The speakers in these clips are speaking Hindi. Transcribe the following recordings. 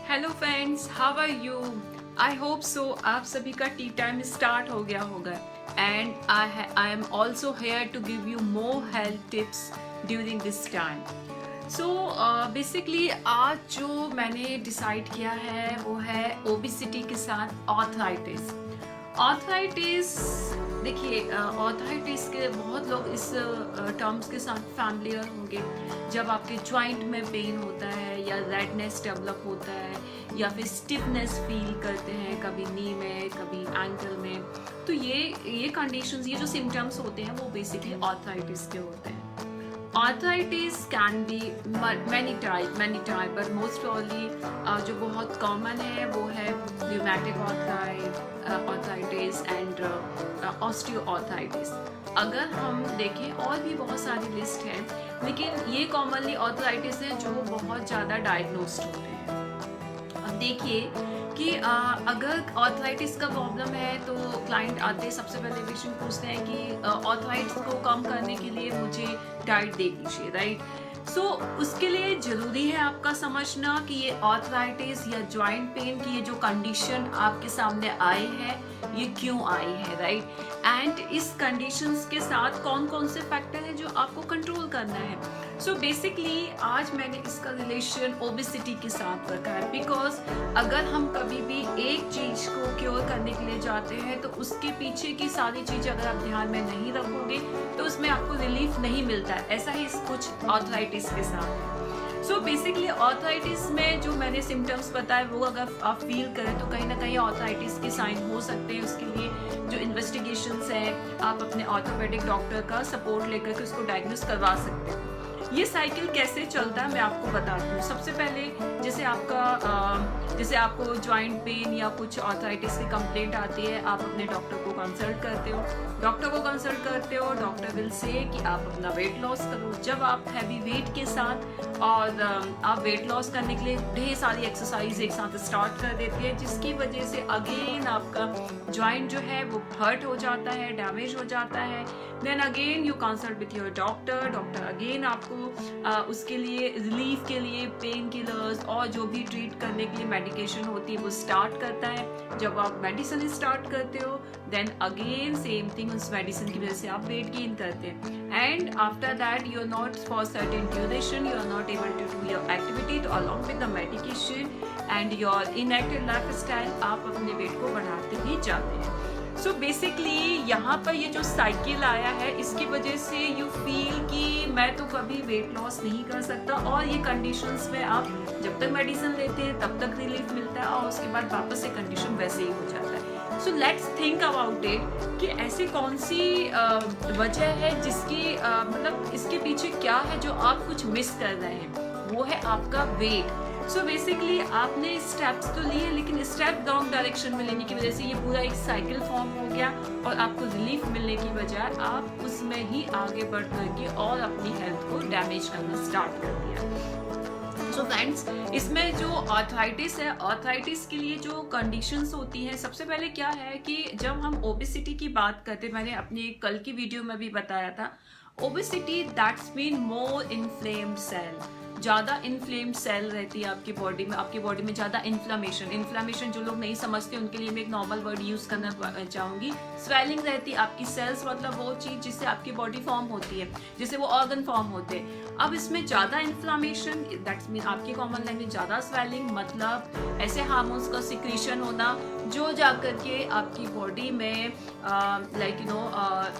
Hello friends, how are you? I hope so आप सभी का टी टाइम स्टार्ट हो गया होगा and I am also here to give you more health tips during this time. So basically आज जो मैंने डिसाइड किया है वो है ओबिसिटी के साथ ऑर्थराइटिस. ऑर्थराइटिस, देखिए ऑर्थराइटिस के बहुत लोग इस टर्म्स के साथ फैमिलियर होंगे. जब आपके जॉइंट में पेन होता है या रेडनेस डेवलप होता है या फिर स्टिफनेस फील करते हैं कभी नी में कभी एंकल में, तो ये कंडीशंस, ये जो सिम्टम्स होते हैं वो बेसिकली ऑर्थराइटिस के होते हैं. Arthritis can be many type, but most probably जो बहुत कॉमन है वो है rheumatic arthritis and osteoarthritis. अगर हम देखें और भी बहुत सारी लिस्ट है, लेकिन ये कॉमनली ऑर्थराइटिस है जो बहुत ज़्यादा डायग्नोस्ड होते हैं. अब देखिए कि अगर ऑर्थराइटिस का प्रॉब्लम है तो क्लाइंट आते सबसे पहले क्वेश्चन पूछते हैं कि ऑर्थराइटिस को कम करने के लिए मुझे डाइट दे दीजिए, राइट. सो उसके लिए ज़रूरी है आपका समझना कि ये ऑर्थराइटिस या जॉइंट पेन की ये जो कंडीशन आपके सामने आई है ये क्यों आई है, राइट. एंड इस कंडीशंस के साथ कौन कौन से फैक्टर हैं जो आपको कंट्रोल करना है. सो बेसिकली आज मैंने इसका रिलेशन ओबिसिटी के साथ रखा है, बिकॉज अगर हम कभी भी एक चीज़ को क्योर करने के लिए जाते हैं तो उसके पीछे की सारी चीज़ें अगर आप ध्यान में नहीं रखोगे तो उसमें आपको रिलीफ नहीं मिलता है. ऐसा ही कुछ ऑर्थराइटिस के साथ है. सो बेसिकली ऑर्थराइटिस में जो मैंने सिम्टम्स बताए वो अगर आप फील करें तो कहीं ना कहीं ऑर्थराइटिस के साइन हो सकते हैं. उसके लिए जो इन्वेस्टिगेशंस हैं आप अपने ऑर्थोपेडिक डॉक्टर का सपोर्ट लेकर के उसको डायग्नोस करवा सकते हैं. ये साइकिल कैसे चलता है मैं आपको बताती हूँ. सबसे पहले जैसे आपको जॉइंट पेन या कुछ ऑर्थराइटिस की कंप्लेंट आती है, आप अपने डॉक्टर को कंसल्ट करते हो. डॉक्टर विल से कि आप अपना वेट लॉस करो. जब आप हैवी वेट के साथ और आप वेट लॉस करने के लिए ढेर सारी एक्सरसाइज एक साथ स्टार्ट कर देती है, जिसकी वजह से अगेन आपका जॉइंट जो है वो हर्ट हो जाता है, डैमेज हो जाता है. Then again you consult with your doctor again आपको उसके लिए रिलीफ के लिए पेन किलर्स और जो भी ट्रीट करने के लिए मेडिकेशन होती है वो स्टार्ट करता है. जब आप मेडिसिन स्टार्ट करते हो देन अगेन सेम थिंग, उस मेडिसिन की वजह से आप वेट गेन करते हैं. And after that you are not for certain duration you are not able to do your activity, तो along with the medication and your inactive life style आप अपने वेट को बढ़ाते ही जाते हैं. सो बेसिकली यहाँ पर ये जो साइकिल आया है इसकी वजह से यू फील कि मैं तो कभी वेट लॉस नहीं कर सकता, और ये कंडीशंस में आप जब तक मेडिसिन लेते हैं तब तक रिलीफ मिलता है और उसके बाद वापस से कंडीशन वैसे ही हो जाता है. So let's think about it कि ऐसी कौन सी वजह है जिसकी मतलब इसके पीछे क्या है जो आप कुछ मिस कर रहे हैं. वो है आपका वेट. सो बेसिकली आपने स्टेप्स तो लिए लेकिन स्टेप रॉन्ग डायरेक्शन में लेने की वजह से ये पूरा एक साइकिल फॉर्म हो गया और आपको रिलीफ मिलने की बजाय आप उसमें ही आगे बढ़ करके और अपनी हेल्थ को डैमेज करना स्टार्ट कर दिया. सो फ्रेंड्स, इसमें जो ऑर्थराइटिस है, ऑर्थराइटिस के लिए जो कंडीशंस होती हैं, सबसे पहले क्या है कि जब हम ओबेसिटी की बात करते हैं, मैंने अपनी कल की वीडियो में भी बताया था, obesity that's mean more inflamed cell. ज़्यादा इन्फ्लेम्ड सेल रहती है आपकी बॉडी में ज़्यादा इन्फ्लामेशन जो लोग नहीं समझते उनके लिए मैं एक नॉर्मल वर्ड यूज़ करना चाहूँगी. स्वेलिंग रहती है आपकी सेल्स, मतलब वो चीज़ जिससे आपकी बॉडी फॉर्म होती है, जिससे वो ऑर्गन फॉर्म होते हैं. अब इसमें ज़्यादा इन्फ्लामेशन दैट्स मीन आपकी कॉमन लैंग्वेज ज़्यादा स्वेलिंग, मतलब ऐसे हार्मोन्स का सिक्रीशन होना जो जाकर के आपकी बॉडी में लाइक यू नो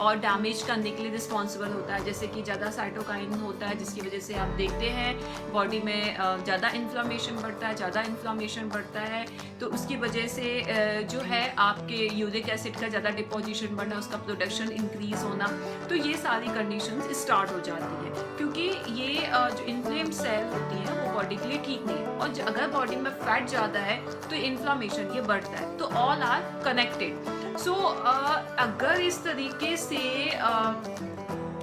और डैमेज करने के लिए रिस्पॉन्सिबल होता है. जैसे कि ज़्यादा साइटोकाइन होता है जिसकी वजह से आप देखते हैं बॉडी में ज़्यादा इन्फ्लामेशन बढ़ता है तो उसकी वजह से जो है आपके यूरिक एसिड का ज़्यादा डिपोजिशन बढ़ना, उसका प्रोडक्शन इंक्रीज होना. तो ये सारी कंडीशंस स्टार्ट हो जाती है क्योंकि ये जो इन्फ्लेम्ड सेल होती है वो बॉडी के लिए ठीक नहीं है. और अगर बॉडी में फैट ज़्यादा है तो इन्फ्लामेशन ये बढ़ता है. तो ऑल आर कनेक्टेड. सो अगर इस तरीके से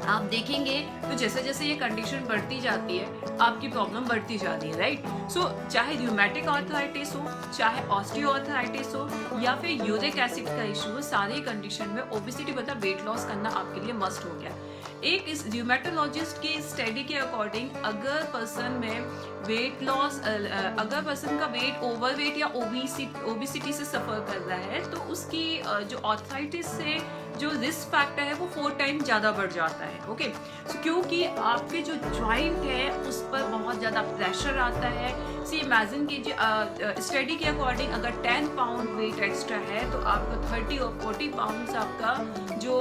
आप देखेंगे तो जैसे जैसे ये कंडीशन बढ़ती जाती है आपकी प्रॉब्लम बढ़ती जाती है, राइट. सो चाहे र्यूमेटिक आर्थराइटिस हो, चाहे ऑस्टियोआर्थराइटिस हो या फिर यूरिक एसिड का इशू हो, सारी कंडीशन में ओबेसिटी मतलब वेट लॉस करना आपके लिए मस्ट हो गया. एक इस र्यूमेटोलॉजिस्ट की स्टडी के अकॉर्डिंग अगर पर्सन में वेट लॉस, अगर पर्सन का वेट ओवरवेट या ओबिसिटी से सफ़र कर रहा है तो उसकी जो आर्थराइटिस से जो रिस्क फैक्टर है वो 4 टाइम ज़्यादा बढ़ जाता है। ओके, क्योंकि आपके जो जॉइंट है उस पर बहुत ज़्यादा प्रेशर आता है। सी इमेजिन कीजिए स्टडी के अकॉर्डिंग अगर 10 पाउंड वेट एक्स्ट्रा है तो आपका 30 और 40 पाउंड्स आपका जो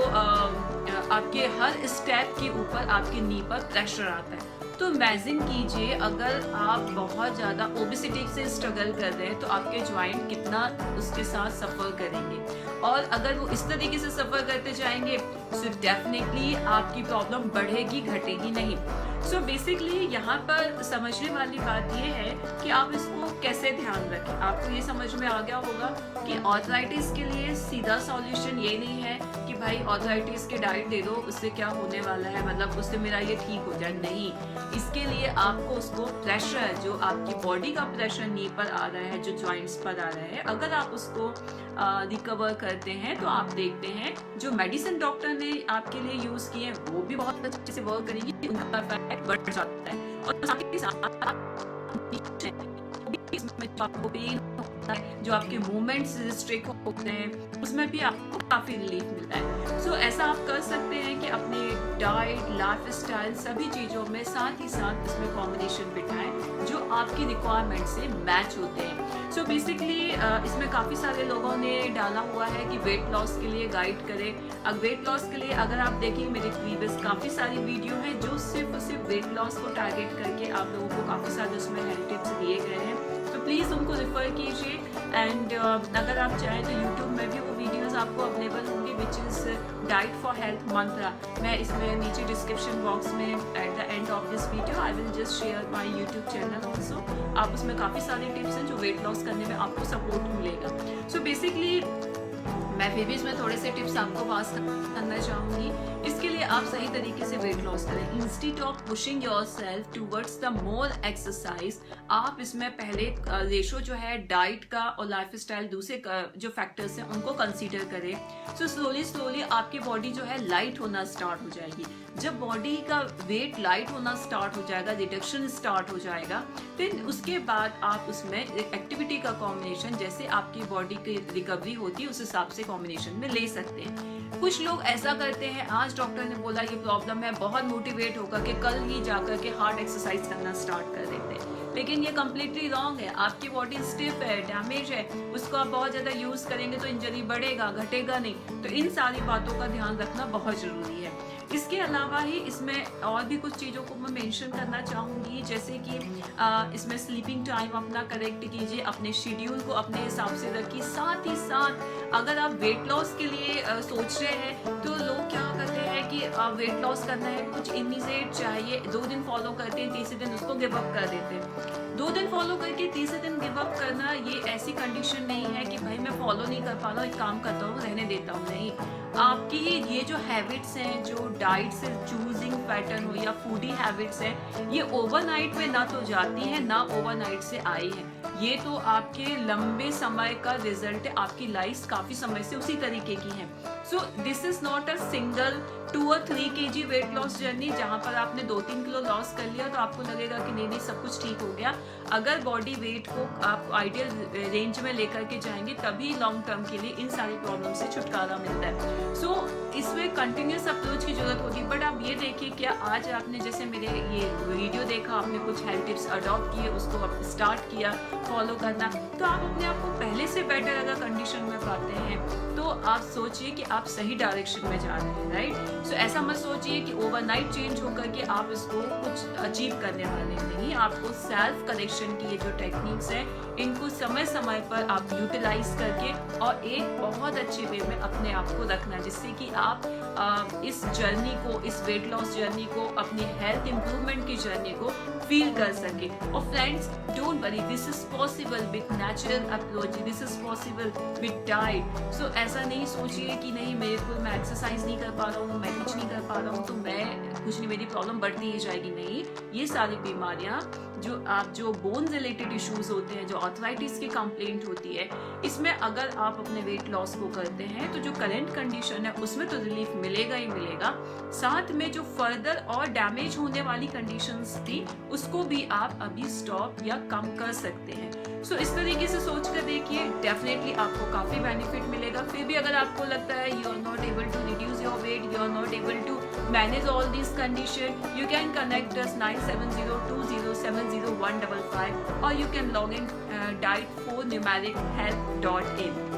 आपके हर स्टेप के ऊपर आपके नी पर प्रेशर आता है। तो इमेजिन कीजिए अगर आप बहुत ज़्यादा ओबिसिटी से स्ट्रगल कर रहे हैं तो आपके जॉइंट कितना उसके साथ सफ़र करेंगे, और अगर वो इस तरीके से सफ़र करते जाएंगे तो डेफिनेटली आपकी प्रॉब्लम बढ़ेगी, घटेगी नहीं। सो बेसिकली यहाँ पर समझने वाली बात ये है कि आप इसको कैसे ध्यान रखें। आपको ये समझ में आ गया होगा कि आर्थराइटिस के लिए सीधा सॉल्यूशन ये नहीं है कि भाई आर्थराइटिस के डाइट दे दो, उससे क्या होने वाला है, मतलब उससे मेरा ये ठीक हो जाए। नहीं, इसके लिए आपको उसको प्रेशर, जो आपकी बॉडी का प्रेशर नी पर आ रहा है, जो जॉइंट्स पर आ रहा है, अगर आप उसको रिकवर करते हैं तो आप देखते हैं जो मेडिसिन डॉक्टर ने आपके लिए यूज़ किए हैं वो भी बहुत अच्छे से वर्क करेंगी, उनका इफेक्ट बढ़ जाता है। और साथ ही साथ इसमें आपको पेन होता है, जो आपके मूवमेंट्स रिस्ट्रिक्ट होते हैं, उसमें भी आपको काफ़ी रिलीफ मिलता है। सो ऐसा आप कर सकते हैं कि अपने डाइट, लाइफ स्टाइल, सभी चीज़ों में साथ ही साथ इसमें कॉम्बिनेशन बिठाएं जो आपकी रिक्वायरमेंट से मैच होते हैं। सो बेसिकली इसमें काफ़ी सारे लोगों ने डाला हुआ है कि वेट लॉस के लिए गाइड करें। अब वेट लॉस के लिए अगर आप देखें मेरे प्रीवियस काफ़ी सारी वीडियो हैं जो सिर्फ वेट लॉस को टारगेट करके आप लोगों को काफ़ी सारे उसमें हेल्थ टिप्स दिए गए हैं, तो प्लीज़ उनको रेफ़र कीजिए। एंड अगर आप चाहें तो यूट्यूब में भी वो वीडियोस आपको अवेलेबल होंगी, which is diet for health mantra. मैं इसमें नीचे डिस्क्रिप्शन बॉक्स में at the end of this video I will just share my YouTube channel also. आप उसमें काफ़ी सारे टिप्स हैं जो वेट लॉस करने में आपको सपोर्ट मिलेगा। सो बेसिकली मैं फिर भी इसमें थोड़े से टिप्स आपको पास करना चाहूँगी। इसके लिए आप सही तरीके से वेट लॉस करें। Instead of pushing yourself towards the more exercise, आप इसमें पहले रेशो जो है डाइट का और लाइफ स्टाइल दूसरे जो फैक्टर्स हैं उनको कंसीडर करें। सो स्लोली आपकी बॉडी जो है लाइट होना स्टार्ट हो जाएगी। जब बॉडी का वेट लाइट होना स्टार्ट हो जाएगा, रिडक्शन स्टार्ट हो जाएगा, फिर उसके बाद आप उसमें एक्टिविटी का कॉम्बिनेशन, जैसे आपकी बॉडी की रिकवरी होती है उस हिसाब से कॉम्बिनेशन में ले सकते हैं। कुछ लोग ऐसा करते हैं, आज डॉक्टर ने बोला ये प्रॉब्लम है, बहुत मोटिवेट होकर के कल ही जाकर के हार्ड एक्सरसाइज करना स्टार्ट कर देते हैं, लेकिन ये कम्प्लीटली रॉन्ग है। आपकी बॉडी स्टिफ है, डैमेज है, उसको आप बहुत ज़्यादा यूज़ करेंगे तो इंजरी बढ़ेगा, घटेगा नहीं। तो इन सारी बातों का ध्यान रखना बहुत ज़रूरी है। इसके अलावा ही इसमें और भी कुछ चीज़ों को मैं मेंशन करना चाहूँगी, जैसे कि इसमें स्लीपिंग टाइम अपना करेक्ट कीजिए, अपने शेड्यूल को अपने हिसाब से रखिए। साथ ही साथ अगर आप वेट लॉस के लिए सोच रहे हैं तो लोग क्या करते हैं कि वेट लॉस करना है, कुछ इमीडिएट चाहिए, 2 दिन फॉलो करते हैं, तीसरे दिन उसको गिव अप कर देते हैं। 2 दिन फॉलो करके तीसरे दिन गिव अप करना ये ऐसी कंडीशन नहीं है कि भाई मैं फॉलो नहीं कर पा रहा हूँ, एक काम करता हूँ, रहने देता हूँ। नहीं, आपकी ये जो हैबिट्स हैं, जो डाइट से चूजिंग पैटर्न हो या फूडी हैबिट्स हैं, ये ओवरनाइट में ना तो जाती हैं ना ओवरनाइट से आई है। ये तो आपके लंबे समय का रिजल्ट है, आपकी लाइफ काफ़ी समय से उसी तरीके की है। So this is not a single 2 और 3 kg वेट लॉस जर्नी जहाँ पर आपने 2-3 किलो लॉस कर लिया तो आपको लगेगा कि नहीं सब कुछ ठीक हो गया। अगर बॉडी वेट को आप आइडियल रेंज में लेकर के जाएंगे तभी लॉन्ग टर्म के लिए इन सारी प्रॉब्लम से छुटकारा मिलता है। सो इसमें कंटिन्यूस अप्रोच की जरूरत होती है। बट आप ये देखिए, क्या आज आपने जैसे मेरे ये वीडियो देखा, आपने कुछ हेल्थ टिप्स अडॉप्ट किए, उसको स्टार्ट किया फॉलो करना, तो आप अपने आप को पहले से बेटर अगर कंडीशन में पाते हैं तो आप सोचिए कि आप सही डायरेक्शन में जा रहे हैं, राइट। सो ऐसा मत सोचिए कि ओवरनाइट चेंज होकर के आप इसको कुछ अचीव करने वाले नहीं। आपको सेल्फ करेक्शन की ये जो टेक्निक्स हैं इनको समय समय पर आप यूटिलाइज करके और एक बहुत अच्छे वे में अपने आप को रखना, जिससे कि आप इस जर्नी को, इस वेट लॉस जर्नी को, अपनी हेल्थ इम्प्रूवमेंट की जर्नी को फील कर सके। और friends, don't worry, this is possible with natural approach, this is possible with diet. So ऐसा नहीं सोचिए कि नहीं मेरे को, मैं एक्सरसाइज नहीं कर पा रहा हूँ, मैं कुछ नहीं कर पा रहा हूँ, तो मैं कुछ नहीं, मेरी प्रॉब्लम बढ़ती ही जाएगी। नहीं, ये सारी बीमारियां जो बोन रिलेटेड इश्यूज होते हैं, जो आर्थराइटिस की कंप्लेंट होती है, इसमें अगर आप अपने वेट लॉस को करते हैं तो जो करंट कंडीशन है उसमें तो रिलीफ मिलेगा ही मिलेगा, साथ में जो फर्दर और डैमेज होने वाली कंडीशंस थी उसको भी आप अभी स्टॉप या कम कर सकते हैं। सो इस तरीके से सोच कर देखिए, डेफिनेटली आपको काफ़ी बेनिफिट मिलेगा। फिर भी अगर आपको लगता है you are not able to reduce your weight, you are not able to manage all this condition, you can connect us 9702070155 or you can log in diet4numerichelp.in.